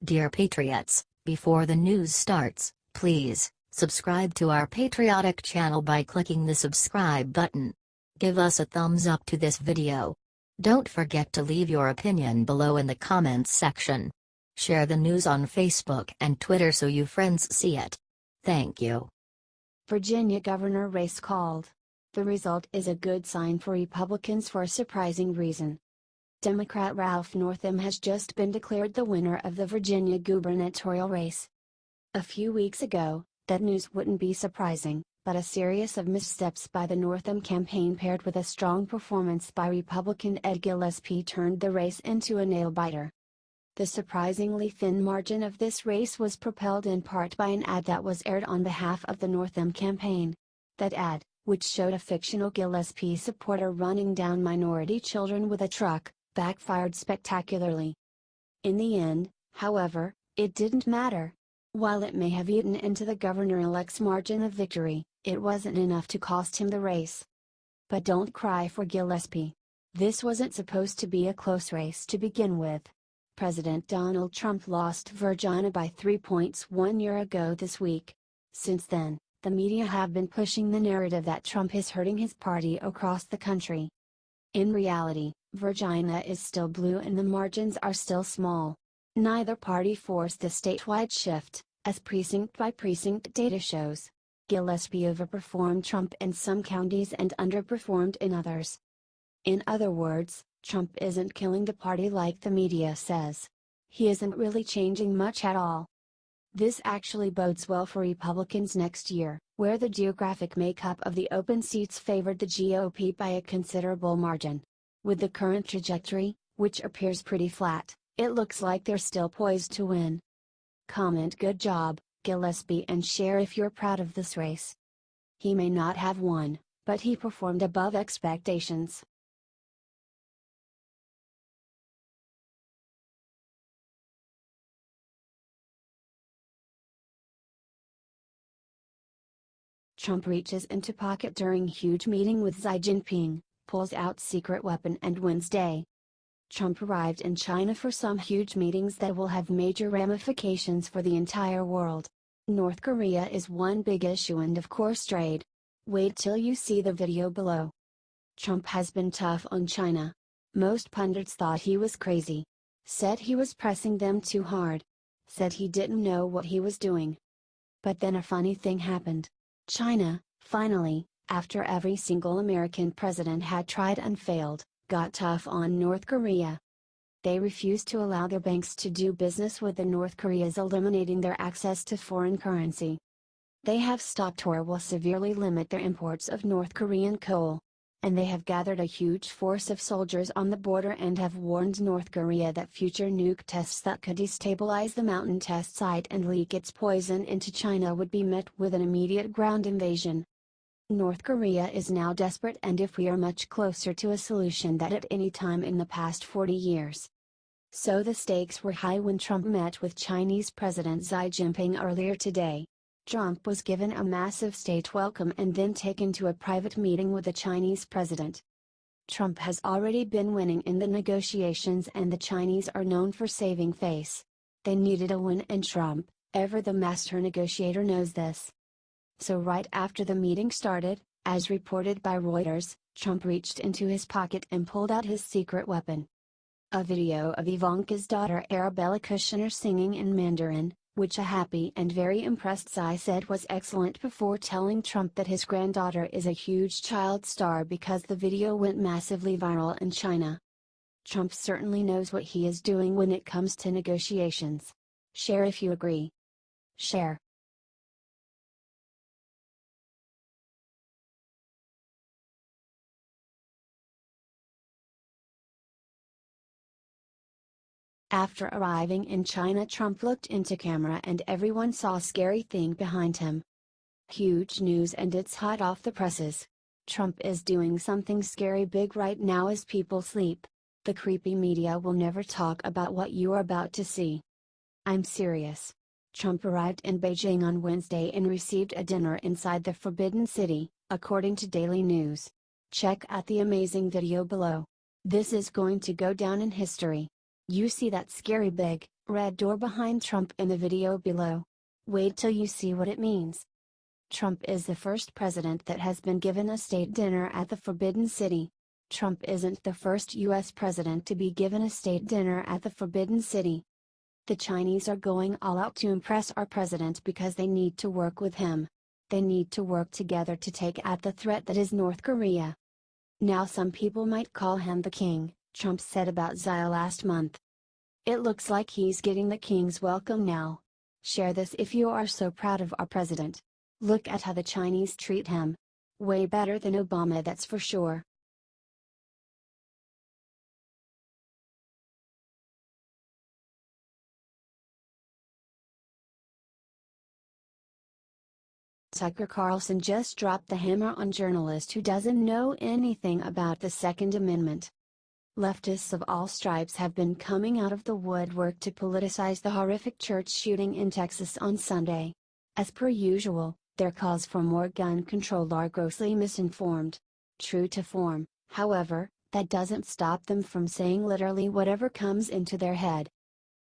Dear Patriots, before the news starts, please subscribe to our patriotic channel by clicking the subscribe button. Give us a thumbs up to this video. Don't forget to leave your opinion below in the comments section. Share the news on Facebook and Twitter so you friends see it. Thank you. Virginia governor race called. The result is a good sign for Republicans for a surprising reason. Democrat Ralph Northam has just been declared the winner of the Virginia gubernatorial race. A few weeks ago, that news wouldn't be surprising, but a series of missteps by the Northam campaign paired with a strong performance by Republican Ed Gillespie turned the race into a nail-biter. The surprisingly thin margin of this race was propelled in part by an ad that was aired on behalf of the Northam campaign. That ad, which showed a fictional Gillespie supporter running down minority children with a truck, backfired spectacularly. In the end, however, it didn't matter. While it may have eaten into the governor-elect's margin of victory, it wasn't enough to cost him the race. But don't cry for Gillespie. This wasn't supposed to be a close race to begin with. President Donald Trump lost Virginia by 3 points 1 year ago this week. Since then, the media have been pushing the narrative that Trump is hurting his party across the country. In reality, Virginia is still blue and the margins are still small. Neither party forced a statewide shift, as precinct-by-precinct data shows. Gillespie overperformed Trump in some counties and underperformed in others. In other words, Trump isn't killing the party like the media says. He isn't really changing much at all. This actually bodes well for Republicans next year, where the geographic makeup of the open seats favored the GOP by a considerable margin. With the current trajectory, which appears pretty flat, it looks like they're still poised to win. Comment "Good job, Gillespie" and share if you're proud of this race. He may not have won, but he performed above expectations. Trump reaches into pocket during huge meeting with Xi Jinping, pulls out secret weapon and wins day. Trump arrived in China for some huge meetings that will have major ramifications for the entire world. North Korea is one big issue and of course trade. Wait till you see the video below. Trump has been tough on China. Most pundits thought he was crazy. Said he was pressing them too hard. Said he didn't know what he was doing. But then a funny thing happened. China, finally, after every single American president had tried and failed, got tough on North Korea. They refused to allow their banks to do business with the North Koreas, eliminating their access to foreign currency. They have stopped or will severely limit their imports of North Korean coal. And they have gathered a huge force of soldiers on the border and have warned North Korea that future nuke tests that could destabilize the mountain test site and leak its poison into China would be met with an immediate ground invasion. North Korea is now desperate, and if we are much closer to a solution than at any time in the past 40 years. So the stakes were high when Trump met with Chinese President Xi Jinping earlier today. Trump was given a massive state welcome and then taken to a private meeting with the Chinese president. Trump has already been winning in the negotiations and the Chinese are known for saving face. They needed a win and Trump, ever the master negotiator, knows this. So right after the meeting started, as reported by Reuters, Trump reached into his pocket and pulled out his secret weapon. A video of Ivanka's daughter Arabella Kushner singing in Mandarin, which a happy and very impressed Xi said was excellent before telling Trump that his granddaughter is a huge child star because the video went massively viral in China. Trump certainly knows what he is doing when it comes to negotiations. Share if you agree. Share. After arriving in China, Trump looked into camera and everyone saw a scary thing behind him. Huge news and it's hot off the presses. Trump is doing something scary big right now as people sleep. The creepy media will never talk about what you are about to see. I'm serious. Trump arrived in Beijing on Wednesday and received a dinner inside the Forbidden City, according to Daily News. Check out the amazing video below. This is going to go down in history. You see that scary big, red door behind Trump in the video below. Wait till you see what it means. Trump is the first president that has been given a state dinner at the Forbidden City. Trump isn't the first US president to be given a state dinner at the Forbidden City. The Chinese are going all out to impress our president because they need to work with him. They need to work together to take out the threat that is North Korea. Now some people might call him the king, Trump said about Xi last month. It looks like he's getting the king's welcome now. Share this if you are so proud of our president. Look at how the Chinese treat him. Way better than Obama, that's for sure. Tucker Carlson just dropped the hammer on journalist who doesn't know anything about the Second Amendment. Leftists of all stripes have been coming out of the woodwork to politicize the horrific church shooting in Texas on Sunday. As per usual, their calls for more gun control are grossly misinformed. True to form, however, that doesn't stop them from saying literally whatever comes into their head.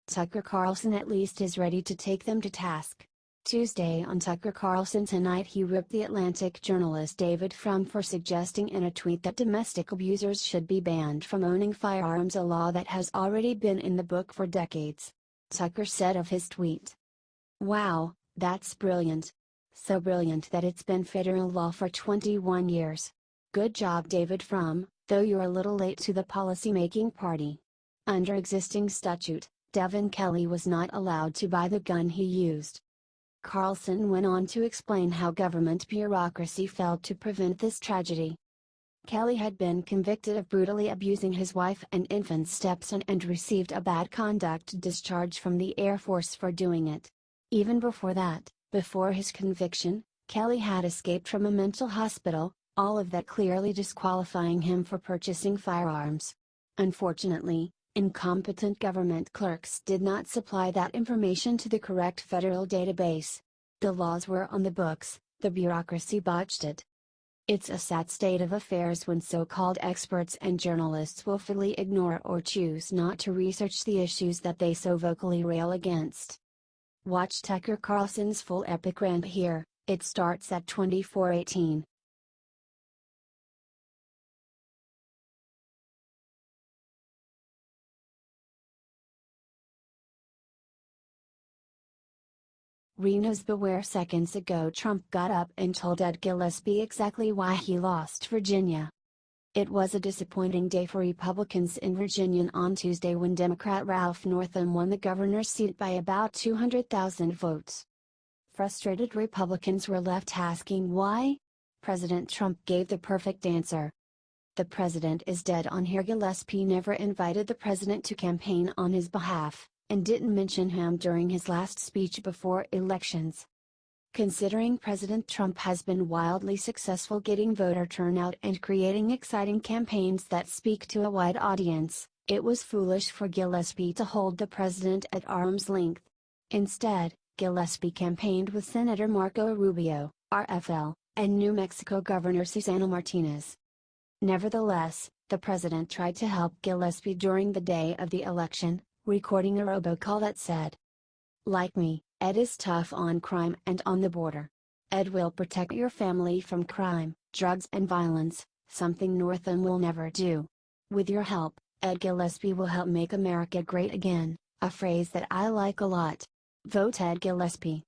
Tucker Carlson at least is ready to take them to task. Tuesday on Tucker Carlson Tonight he ripped the Atlantic journalist David Frum for suggesting in a tweet that domestic abusers should be banned from owning firearms, a law that has already been in the book for decades. Tucker said of his tweet, "Wow, that's brilliant. So brilliant that it's been federal law for 21 years. Good job David Frum, though you're a little late to the policy-making party. Under existing statute, Devin Kelley was not allowed to buy the gun he used." Carlson went on to explain how government bureaucracy failed to prevent this tragedy. Kelley had been convicted of brutally abusing his wife and infant's stepson and received a bad conduct discharge from the Air Force for doing it. Even before that, before his conviction, Kelley had escaped from a mental hospital, all of that clearly disqualifying him for purchasing firearms. Unfortunately, incompetent government clerks did not supply that information to the correct federal database. The laws were on the books, the bureaucracy botched it. It's a sad state of affairs when so-called experts and journalists willfully ignore or choose not to research the issues that they so vocally rail against. Watch Tucker Carlson's full epic rant here. It starts at 24:18. Reno's beware. Seconds ago Trump got up and told Ed Gillespie exactly why he lost Virginia. It was a disappointing day for Republicans in Virginia on Tuesday when Democrat Ralph Northam won the governor's seat by about 200,000 votes. Frustrated Republicans were left asking why? President Trump gave the perfect answer. The president is dead on here. Gillespie never invited the president to campaign on his behalf, and didn't mention him during his last speech before elections. Considering President Trump has been wildly successful getting voter turnout and creating exciting campaigns that speak to a wide audience, it was foolish for Gillespie to hold the president at arm's length. Instead, Gillespie campaigned with Senator Marco Rubio, RFL, and New Mexico Governor Susana Martinez. Nevertheless, the president tried to help Gillespie during the day of the election, recording a robocall that said, "Like me, Ed is tough on crime and on the border. Ed will protect your family from crime, drugs and violence, something Northam will never do. With your help, Ed Gillespie will help make America great again," a phrase that I like a lot. Vote Ed Gillespie.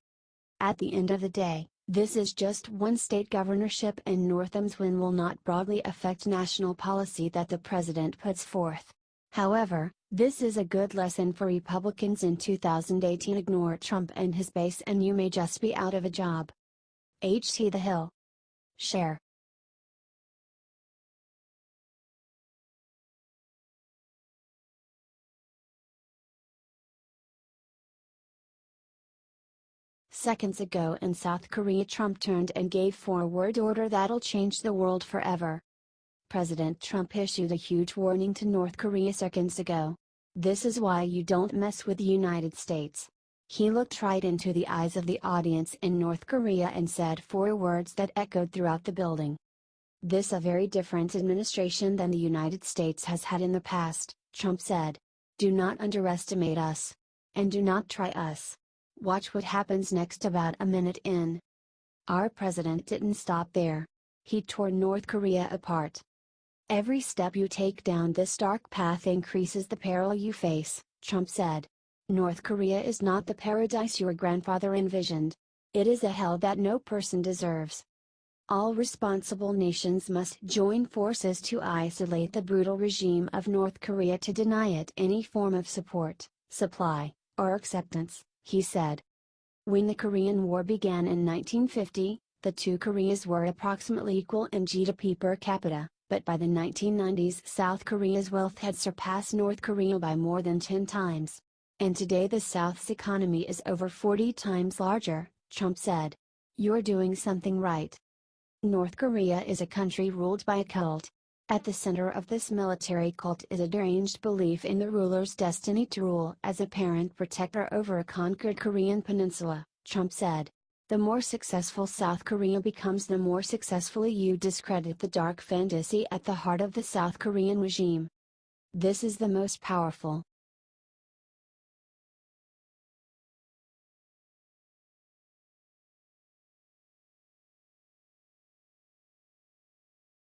At the end of the day, this is just one state governorship and Northam's win will not broadly affect national policy that the president puts forth. However, this is a good lesson for Republicans in 2018. Ignore Trump and his base and you may just be out of a job. HT The Hill. Share. Seconds ago in South Korea Trump turned and gave forward order that'll change the world forever. President Trump issued a huge warning to North Korea seconds ago. This is why you don't mess with the United States. He looked right into the eyes of the audience in North Korea and said 4 words that echoed throughout the building. This a very different administration than the United States has had in the past, Trump said. Do not underestimate us. And do not try us. Watch what happens next. About a minute in, our president didn't stop there. He tore North Korea apart. Every step you take down this dark path increases the peril you face, Trump said. North Korea is not the paradise your grandfather envisioned. It is a hell that no person deserves. All responsible nations must join forces to isolate the brutal regime of North Korea, to deny it any form of support, supply, or acceptance, he said. When the Korean War began in 1950, the two Koreas were approximately equal in GDP per capita, but by the 1990s South Korea's wealth had surpassed North Korea by more than 10 times. And today the South's economy is over 40 times larger, Trump said. You're doing something right. North Korea is a country ruled by a cult. At the center of this military cult is a deranged belief in the ruler's destiny to rule as a parent protector over a conquered Korean peninsula, Trump said. The more successful South Korea becomes, the more successfully you discredit the dark fantasy at the heart of the South Korean regime. This is the most powerful,